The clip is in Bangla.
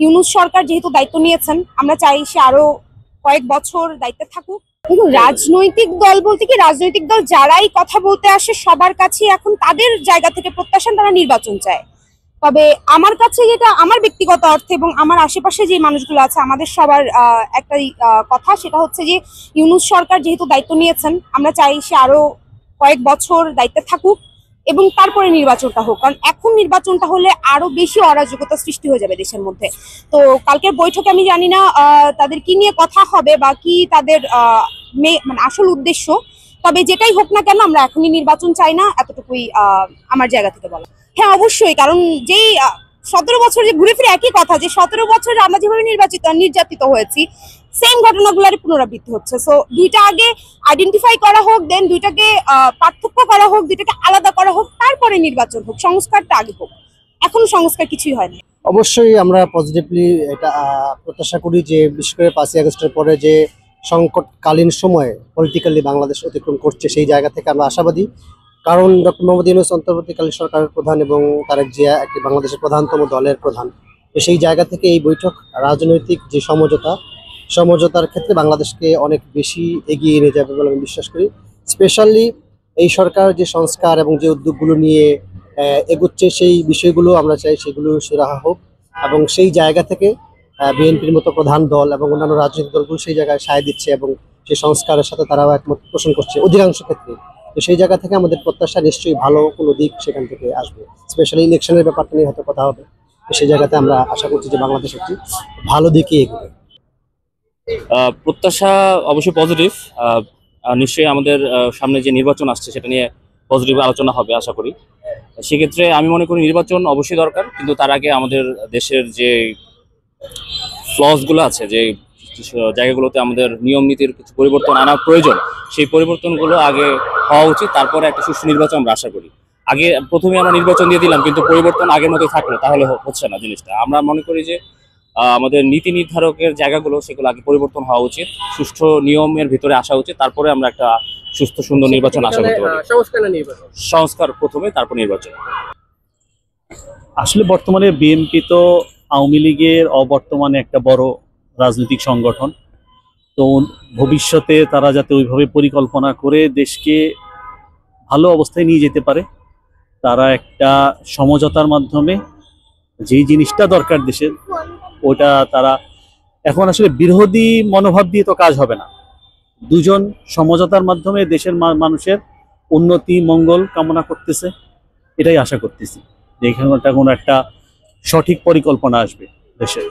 ইউনূস সরকার যেহেতু দায়িত্ব নিয়েছেন, আমরা চাই সে আরো কয়েক বছর দায়িত্বে থাকুক। কিন্তু রাজনৈতিক দল বলতে কি, রাজনৈতিক দল যারাই কথা বলতে আসে সবার কাছে এখন তাদের জায়গা থেকে প্রত্যাশা তারা নির্বাচন চায়। তবে আমার কাছে যেটা আমার ব্যক্তিগত অর্থে এবং আমার আশেপাশে যে মানুষগুলো আছে আমাদের সবার একটাই কথা, সেটা হচ্ছে যে ইউনূস সরকার যেহেতু দায়িত্ব নিয়েছেন, আমরা চাই সে আরো কয়েক বছর দায়িত্বে থাকুক এবং তারপরে নির্বাচনটা হোক। কারণ এখন নির্বাচনটা হলে আরো বেশি অরাজকতা সৃষ্টি হয়ে যাবে দেশের মধ্যে। তো কালকের বৈঠকে আমি জানি না তাদের কি নিয়ে কথা হবে বা কি তাদের মানে আসল উদ্দেশ্য। তবে যেটাই হোক না কেন আমরা এখনই নির্বাচন চাই না, এতটুকুই আমার জায়গা থেকে বলা। হ্যাঁ, অবশ্যই। কারণ যেই 17 বছর যে ঘুরে ফিরে একই কথা, যে 17 বছর আমরা যেভাবে নির্যাতিত হয়েছি, সেম ঘটনাগুলোর পুনরাবৃত্তি হচ্ছে। সো দুইটা আগে আইডেন্টিফাই করা হোক, দেন দুইটাকে পার্থক্য করা হোক, দুইটাকে আলাদা করা হোক, তারপরে নির্বাচন হোক। সংস্কারটা আগে হোক, এখনো সংস্কার কিছুই হয়নি। অবশ্যই আমরা পজিটিভলি এটা প্রত্যাশা করি যে বিশেষ করে 5ই আগস্টের পরে যে সংকটকালীন সময়ে পলিটিক্যালি বাংলাদেশ অতিক্রম করছে, সেই জায়গা থেকে আমরা আশাবাদী। কারণ ডক্টর মোহাম্মদ ইউনূস অন্তর্বর্তীকালীন সরকারের প্রধান এবং তারেক জিয়া একটি বাংলাদেশের প্রধানতম দলের প্রধান। তো সেই জায়গা থেকে এই বৈঠক রাজনৈতিক যে সমঝোতার ক্ষেত্রে বাংলাদেশকে অনেক বেশি এগিয়ে নিয়ে যাবে বলে আমি বিশ্বাস করি। স্পেশালি এই সরকার যে সংস্কার এবং যে উদ্যোগগুলো নিয়ে এগুচ্ছে, সেই বিষয়গুলো আমরা চাই সেগুলো সুরাহা হোক এবং সেই জায়গা থেকে বিএনপির মতো প্রধান দল এবং অন্যান্য রাজনৈতিক দলগুলো সেই জায়গায় সায় দিচ্ছে এবং সেই সংস্কারের সাথে তারাও একমত পোষণ করছে অধিকাংশ ক্ষেত্রে। তো সেই জায়গা থেকে আমাদের প্রত্যাশা নিশ্চয়ই ভালো কোনো দিক সেখান থেকে আসবে। স্পেশালি ইলেকশনের ব্যাপারটা নিয়ে হয়তো কথা হবে, তো সেই জায়গাতে আমরা আশা করছি যে বাংলাদেশ একটি ভালো দিকে এগোবে। প্রত্যাশা অবশ্যই পজিটিভ। নিশ্চয়ই আমাদের সামনে যে নির্বাচন আসছে সেটা নিয়ে পজিটিভ আলোচনা হবে আশা করি। সেক্ষেত্রে আমি মনে করি নির্বাচন অবশ্যই দরকার, কিন্তু তার আগে আমাদের দেশের যে ফ্লসগুলো আছে, যে জায়গাগুলোতে আমাদের নিয়ম নীতির কিছু পরিবর্তন আনা প্রয়োজন, সেই পরিবর্তনগুলো আগে হওয়া উচিত। তারপরে একটা সুষ্ঠু নির্বাচন আমরা আশা করি। আগে প্রথমে আমরা নির্বাচন দিয়ে দিলাম, কিন্তু পরিবর্তন আগের মতো থাকলে তাহলে হচ্ছে না জিনিসটা। আমরা মনে করি যে আমাদের নীতি নির্ধারকের জায়গাগুলো সেগুলো আগে পরিবর্তন হওয়া উচিত, সুষ্ঠু নিয়মের ভিতরে আসা উচিত, তারপরে আমরা একটা সুস্থ সুন্দর নির্বাচন আশা করতে পারি। সংস্কার প্রথমে, তারপর নির্বাচন। আসলে বর্তমানে বিএনপি তো আওয়ামী লীগের অবর্তমানে একটা বড় রাজনৈতিক সংগঠন। তো ভবিষ্যতে তারা যাতে ওইভাবে পরিকল্পনা করে দেশকে ভালো অবস্থায় নিয়ে যেতে পারে, তারা একটা সমঝোতার মাধ্যমে যেই জিনিসটা দরকার দেশের, ওটা তারা এখন আসলে বিরোধী মনোভাব দিয়ে তো কাজ হবে না। দুজন সমঝোতার মাধ্যমে দেশের মানুষের উন্নতি মঙ্গল কামনা করতেছে, এটাই আশা করতেছি যে এখানে কোনো একটা সঠিক পরিকল্পনা আসবে দেশে।